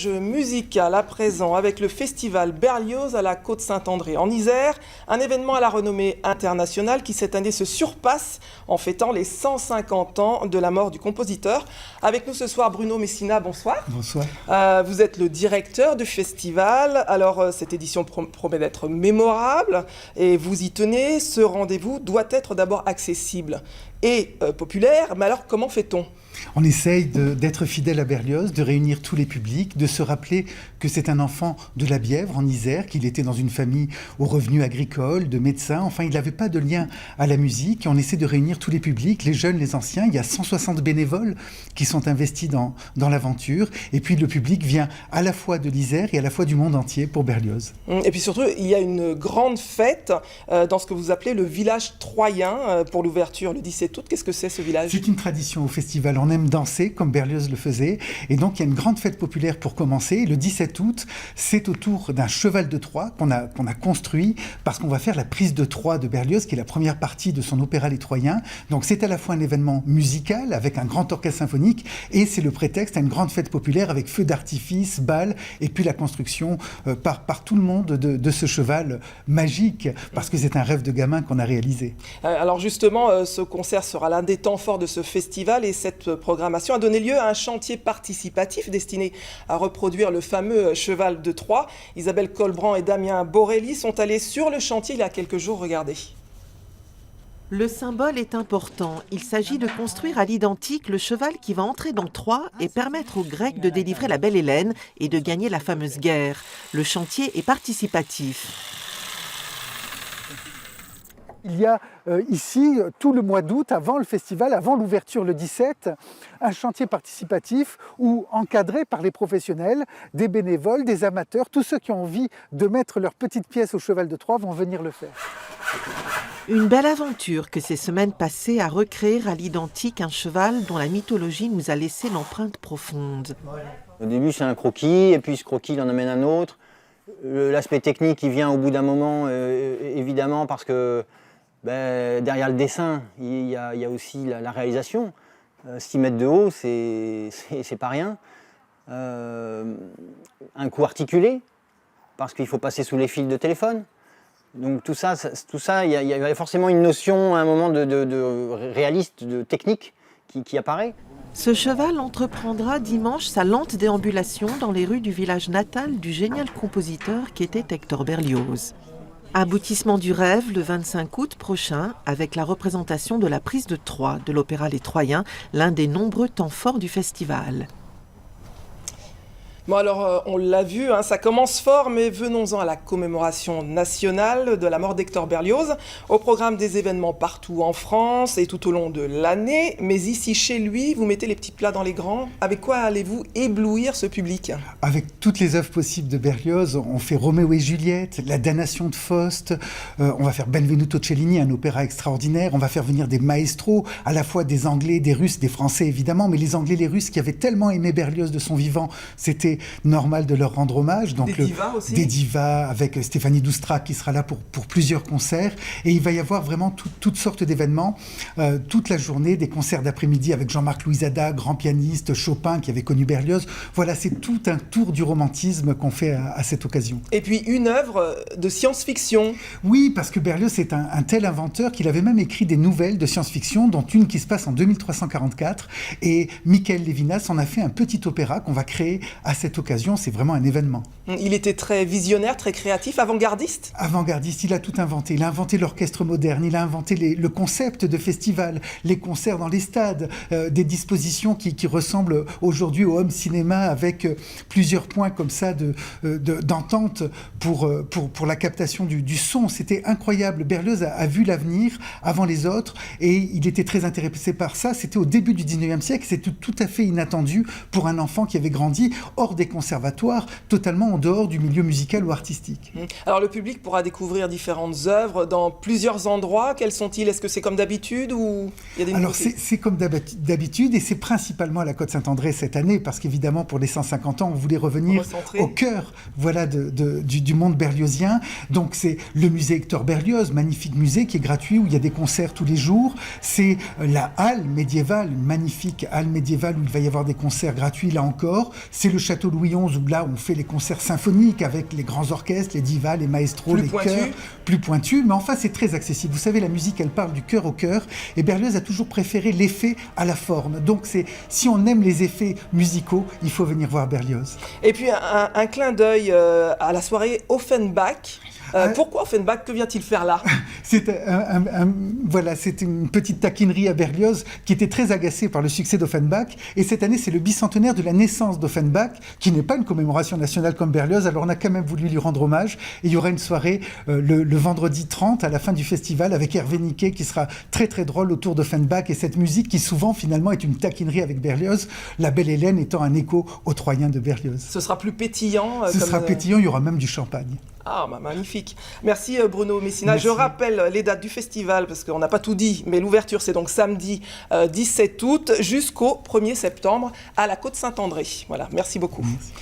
village musical à présent avec le festival Berlioz à la Côte-Saint-André en Isère, un événement à la renommée internationale qui cette année se surpasse en fêtant les 150 ans de la mort du compositeur. Avec nous ce soir Bruno Messina, bonsoir. Bonsoir. Vous êtes le directeur du festival, alors cette édition promet d'être mémorable et vous y tenez, ce rendez-vous doit être d'abord accessible et populaire, mais alors comment fait-on ? On essaye d'être fidèle à Berlioz, de réunir tous les publics, de se rappeler que c'est un enfant de la Bièvre en Isère, qu'il était dans une famille aux revenus agricoles, de médecins, enfin il n'avait pas de lien à la musique et on essaie de réunir tous les publics, les jeunes, les anciens. Il y a 160 bénévoles qui sont investis dans l'aventure et puis le public vient à la fois de l'Isère et à la fois du monde entier pour Berlioz. Et puis surtout, il y a une grande fête dans ce que vous appelez le village troyen pour l'ouverture le 17 août. Qu'est-ce que c'est ce village ? C'est une tradition au festival. On aime danser comme Berlioz le faisait. Et donc, il y a une grande fête populaire pour commencer. Le 17 août, c'est autour d'un cheval de Troie qu'on a construit parce qu'on va faire la prise de Troie de Berlioz, qui est la première partie de son opéra Les Troyens. Donc, c'est à la fois un événement musical avec un grand orchestre symphonique et c'est le prétexte à une grande fête populaire avec feux d'artifice, bal et puis la construction par tout le monde de ce cheval magique parce que c'est un rêve de gamin qu'on a réalisé. Alors justement, ce concert sera l'un des temps forts de ce festival et cette programmation a donné lieu à un chantier participatif destiné à reproduire le fameux cheval de Troie. Isabelle Colbrand et Damien Borelli sont allés sur le chantier il y a quelques jours. Regardez. Le symbole est important. Il s'agit de construire à l'identique le cheval qui va entrer dans Troie et permettre aux Grecs de délivrer la belle Hélène et de gagner la fameuse guerre. Le chantier est participatif. Il y a ici, tout le mois d'août, avant le festival, avant l'ouverture le 17, un chantier participatif où, encadré par les professionnels, des bénévoles, des amateurs, tous ceux qui ont envie de mettre leur petite pièce au cheval de Troie vont venir le faire. Une belle aventure que ces semaines passées à recréer à l'identique un cheval dont la mythologie nous a laissé l'empreinte profonde. Au début, c'est un croquis, et puis ce croquis, il en amène un autre. L'aspect technique, il vient au bout d'un moment, évidemment, parce que derrière le dessin, il y a aussi la réalisation. 6 mètres de haut, c'est pas rien. Un coup articulé, parce qu'il faut passer sous les fils de téléphone. Donc tout ça, il y a forcément une notion à un moment de réaliste, de technique qui apparaît. Ce cheval entreprendra dimanche sa lente déambulation dans les rues du village natal du génial compositeur qui était Hector Berlioz. Aboutissement du rêve le 25 août prochain avec la représentation de la prise de Troie de l'opéra Les Troyens, l'un des nombreux temps forts du festival. Bon alors, on l'a vu, ça commence fort, mais venons-en à la commémoration nationale de la mort d'Hector Berlioz. Au programme des événements partout en France et tout au long de l'année. Mais ici, chez lui, vous mettez les petits plats dans les grands. Avec quoi allez-vous éblouir ce public ? Avec toutes les œuvres possibles de Berlioz, on fait Roméo et Juliette, La damnation de Faust, on va faire Benvenuto Cellini, un opéra extraordinaire, on va faire venir des maestros, à la fois des Anglais, des Russes, des Français évidemment, mais les Anglais et les Russes qui avaient tellement aimé Berlioz de son vivant, c'était normal de leur rendre hommage. Donc des divas aussi. Des divas avec Stéphanie Doustrac qui sera là pour plusieurs concerts. Et il va y avoir vraiment toutes sortes d'événements. Toute la journée, des concerts d'après-midi avec Jean-Marc Louisada, grand pianiste, Chopin qui avait connu Berlioz. Voilà, c'est tout un tour du romantisme qu'on fait à cette occasion. Et puis une œuvre de science-fiction. Oui, parce que Berlioz est un tel inventeur qu'il avait même écrit des nouvelles de science-fiction, dont une qui se passe en 2344. Et Michael Levinas en a fait un petit opéra qu'on va créer à cette occasion, c'est vraiment un événement. Il était très visionnaire, très créatif, avant-gardiste ? Avant-gardiste, il a tout inventé. Il a inventé l'orchestre moderne, il a inventé le concept de festival, les concerts dans les stades, des dispositions qui ressemblent aujourd'hui au home cinéma avec plusieurs points comme ça d'entente pour la captation du son. C'était incroyable. Berlioz a vu l'avenir avant les autres et il était très intéressé par ça. C'était au début du 19e siècle, c'était tout à fait inattendu pour un enfant qui avait grandi hors des conservatoires, totalement en dehors du milieu musical ou artistique. Alors le public pourra découvrir différentes œuvres dans plusieurs endroits. Quels sont-ils ? Est-ce que c'est comme d'habitude ou il y a des nouveautés ? Alors c'est comme d'habitude et c'est principalement à la Côte-Saint-André cette année parce qu'évidemment pour les 150 ans on voulait revenir au cœur du monde berliozien. Donc c'est le musée Hector Berlioz, magnifique musée qui est gratuit où il y a des concerts tous les jours. C'est la halle médiévale, une magnifique halle médiévale où il va y avoir des concerts gratuits là encore. C'est le château château Louis XI, où là on fait les concerts symphoniques avec les grands orchestres, les divas, les maestros, les chœurs, plus pointus, mais enfin c'est très accessible. Vous savez, la musique, elle parle du cœur au cœur, et Berlioz a toujours préféré l'effet à la forme. Donc si on aime les effets musicaux, il faut venir voir Berlioz. Et puis un clin d'œil à la soirée Offenbach. Pourquoi Offenbach? Que vient-il faire là? Voilà, c'était une petite taquinerie à Berlioz qui était très agacé par le succès d'Offenbach. Et cette année, c'est le bicentenaire de la naissance d'Offenbach, qui n'est pas une commémoration nationale comme Berlioz. Alors on a quand même voulu lui rendre hommage. Et il y aura une soirée le vendredi 30 à la fin du festival avec Hervé Niquet qui sera très très drôle autour d'Offenbach et cette musique qui souvent finalement est une taquinerie avec Berlioz. La Belle Hélène étant un écho au Troyen de Berlioz. Ce sera plus pétillant. Ce sera pétillant, il y aura même du champagne. Ah, bah, magnifique. Merci Bruno Messina. Merci. Je rappelle les dates du festival, parce qu'on n'a pas tout dit, mais l'ouverture, c'est donc samedi 17 août jusqu'au 1er septembre à la Côte Saint-André. Voilà, merci beaucoup. Merci.